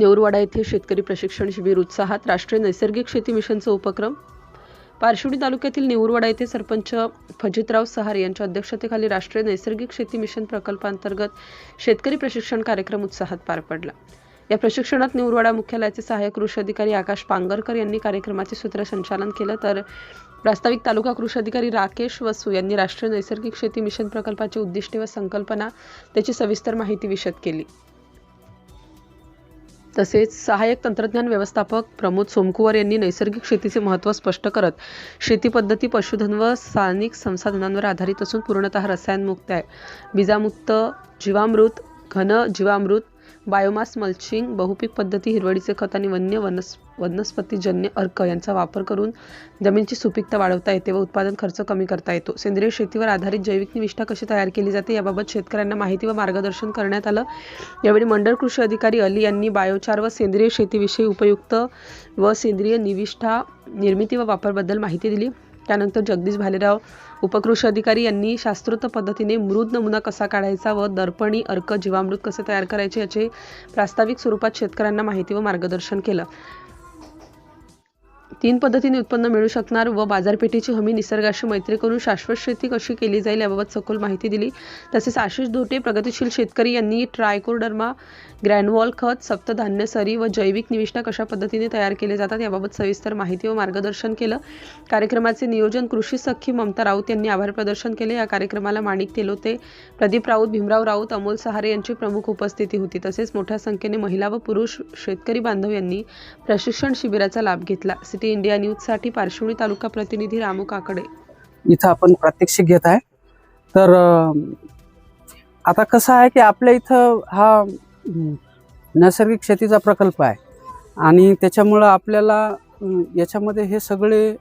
नेऊरवाडा येथे शेतकरी प्रशिक्षण शिबिर उत्साहात. राष्ट्रीय नैसर्गिक शेती मिशनचा उपक्रम. पारशिवनी तालुक्यातील नेऊरवाडा येथे सरपंच फजितराव सहार यांच्या अध्यक्षतेखाली राष्ट्रीय नैसर्गिक शेती मिशन प्रकल्पांतर्गत शेतकरी प्रशिक्षण कार्यक्रम उत्साहात पार पडला. या प्रशिक्षणात नेऊरवाडा मुख्यालयाचे सहाय्यक कृषी अधिकारी आकाश पांगरकर यांनी कार्यक्रमाचे सूत्रसंचालन केलं, तर प्रास्ताविक तालुका कृषी अधिकारी राकेश वसू यांनी राष्ट्रीय नैसर्गिक शेती मिशन प्रकल्पाची उद्दिष्टे व संकल्पना, त्याची सविस्तर माहिती विशद केली. तसेच सहाय्यक तंत्रज्ञान व्यवस्थापक प्रमोद सोमकुवर यांनी नैसर्गिक शेतीचे महत्त्व स्पष्ट करत, शेती पद्धती पशुधन व स्थानिक संसाधनांवर आधारित असून पूर्णतः रसायनमुक्त आहे. बीजामुक्त जीवामृत, घन जीवामृत, बायोमास मल्चिंग, बहुपीक पद्धती, हिरवळीचे खत आणि वनस्पतीजन्य अर्क यांचा वापर करून जमिनीची सुपीकता वाढवता येते व उत्पादन खर्च कमी करता येतो. सेंद्रिय शेतीवर आधारित जैविक निविष्ठा कशी तयार केली जाते याबाबत शेतकऱ्यांना माहिती व मार्गदर्शन करण्यात आलं. यावेळी मंडळ कृषी अधिकारी अली यांनी बायोचार व सेंद्रिय शेतीविषयी उपयुक्त व सेंद्रिय निविष्ठा निर्मिती व वापराबद्दल माहिती दिली. त्यानंतर जगदीश भालेराव उपकृषी अधिकारी यांनी शास्त्रोक्त पद्धतीने मृद नमुना कसा काढायचा व दर्पणी अर्क जीवामृत कसे तयार करायचे याचे प्रास्ताविक स्वरूपात शेतकऱ्यांना माहिती व मार्गदर्शन केलं. 3 पद्धतीने उत्पन्न मिळू शकणार व बाजारपेठेची हमी, निसर्गाशी मैत्री करून शाश्वत शेती कशी केली जाईल याबाबत सखोल माहिती दिली. तसेच आशिष धोटे प्रगतिशील शेतकरी यांनी ट्रायकोडर्मा ग्रॅन्युअल खत, सप्तधान्य सरी व जैविक निविष्ठा कशा पद्धतीने तयार केले जातात याबाबत सविस्तर माहिती व मार्गदर्शन केलं. कार्यक्रमाचे नियोजन कृषी सखी ममता राऊत यांनी आभार प्रदर्शन केले. या कार्यक्रमाला माणिक तेलोते, प्रदीप राऊत, भीमराव राऊत, अमोल सहारे यांची प्रमुख उपस्थिती होती. तसेच मोठ्या संख्येने महिला व पुरुष शेतकरी बांधव यांनी प्रशिक्षण शिबिराचा लाभ घेतला. सिटी इंडिया न्यूजसाठी पारशिवनी तालुका प्रतिनिधी रामू काकडे. इथं आपण प्रात्यक्षिक घेत आहे. तर आता कसं आहे की आपल्या इथं हा नैसर्गिक शेतीचा प्रकल्प आहे आणि त्याच्यामुळं आपल्याला याच्यामध्ये हे सगळे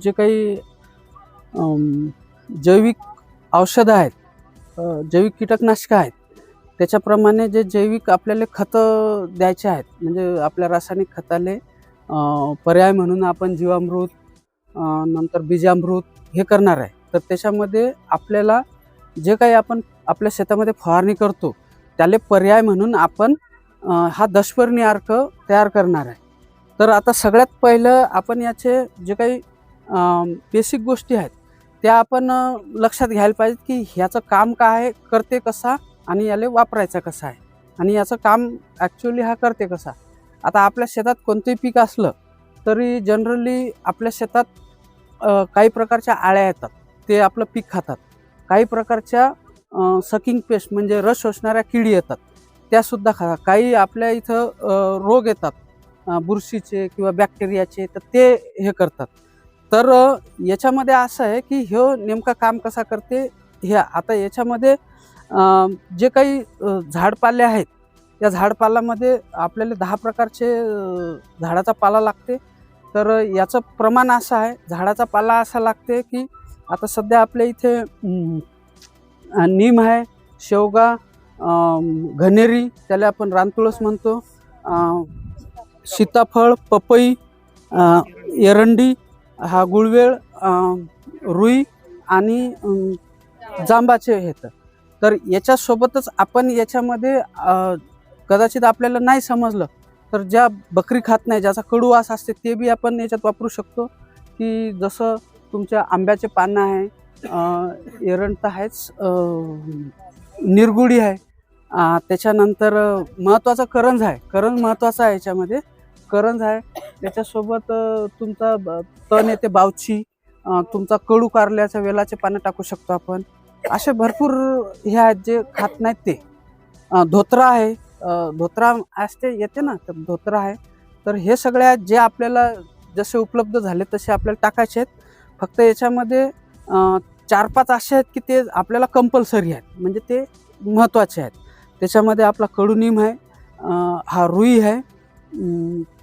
जे काही जैविक औषधं आहेत, जैविक कीटकनाशकं आहेत, त्याच्याप्रमाणे जे जैविक आपल्याला खतं द्यायचे आहेत, म्हणजे आपल्या रासायनिक खताले पर्याय म्हणून आपण जीवामृत, नंतर बीजामृत हे करणार आहे. तर त्याच्यामध्ये आपल्याला जे काही आपण आपल्या शेतामध्ये फवारणी करतो त्याले पर्याय म्हणून आपण हा दशपर्णी अर्क तयार करणार आहे. तर आता सगळ्यात पहिलं आपण याचे जे काही बेसिक गोष्टी आहेत त्या आपण लक्षात घ्यायला पाहिजेत की ह्याचं काम काय आहे, करते कसा आणि याला वापरायचा कसा आहे आणि याचं काम ॲक्च्युअली हा करते कसा. आता आपल्या शेतात कोणतेही पीक असलं तरी जनरली आपल्या शेतात काही प्रकारच्या आळ्या येतात, ते आपलं पीक खातात. काही प्रकारच्या सकिंग पेस्ट म्हणजे रस शोषणाऱ्या किडी येतात, त्यासुद्धा खातात. काही आपल्या इथं रोग येतात बुरशीचे किंवा बॅक्टेरियाचे, तर ते हे करतात. तर याच्यामध्ये असं आहे की ह्यो नेमका काम कसा करते हे. आता याच्यामध्ये जे काही झाडपाले आहेत या झाडपालामध्ये आपल्याला 10 प्रकारचे झाडाचा पाला लागते. तर याचं प्रमाण असं आहे, झाडाचा पाला असा लागते की आता सध्या आपल्या इथे नीम आहे, शेवगा, घनेरी त्याला आपण रानतुळस म्हणतो, सीताफळ, पपई, एरंडी, हा गुळवेळ, रुई आणि जांबाचे आहेत. तर याच्यासोबतच आपण याच्यामध्ये कदाचित आपल्याला नाही समजलं तर ज्या बकरी खात नाही, ज्याचा कडू वास असते, ते बी आपण याच्यात वापरू शकतो. की जसं तुमच्या आंब्याचे पानं आहे, एरंड तर आहेच, निरगुडी आहे, त्याच्यानंतर महत्त्वाचा करंज आहे. करंज महत्त्वाचा आहे याच्यामध्ये. करंज आहे, त्याच्यासोबत तुमचा तण येते बावची, तुमचा कडू कारल्याच्या वेलाचे पानं टाकू शकतो आपण. असे भरपूर हे आहेत जे खात नाहीत ते. धोत्रा आहे, धोत्रा असते येते ना, तर धोत्रा आहे. तर हे सगळे आहेत जे आपल्याला जसे उपलब्ध झाले तसे आपल्याला टाकायचे आहेत. फक्त याच्यामध्ये 4-5 असे आहेत की ते आपल्याला कंपल्सरी आहेत, म्हणजे ते महत्त्वाचे आहेत. त्याच्यामध्ये आपला कडुनिम आहे, हा रुई आहे,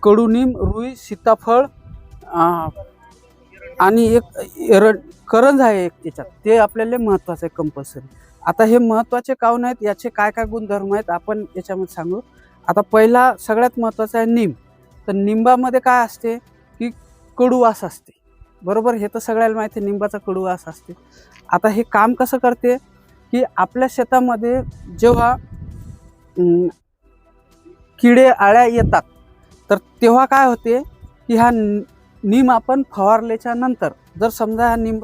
कडुनिम, रुई, सीताफळ आणि एक करंज आहे एक याच्यात, ते आपल्याला महत्त्वाचं आहे कंपल्सरी. आता हे महत्त्वाचे काऊन आहेत, याचे काय काय गुणधर्म आहेत आपण याच्यामध्ये सांगू. आता पहिला सगळ्यात महत्त्वाचा आहे नीम. तर निंबामध्ये काय असते की कडूवास असते, बरोबर. हे तर सगळ्याला माहिती आहे, निंबाचा कडूवास असते. आता हे काम कसं करते की आपल्या शेतामध्ये जेव्हा किडे आळ्या येतात, तर तेव्हा काय होते की नीम आपण फवारल्याच्या नंतर जर समजा हा निंब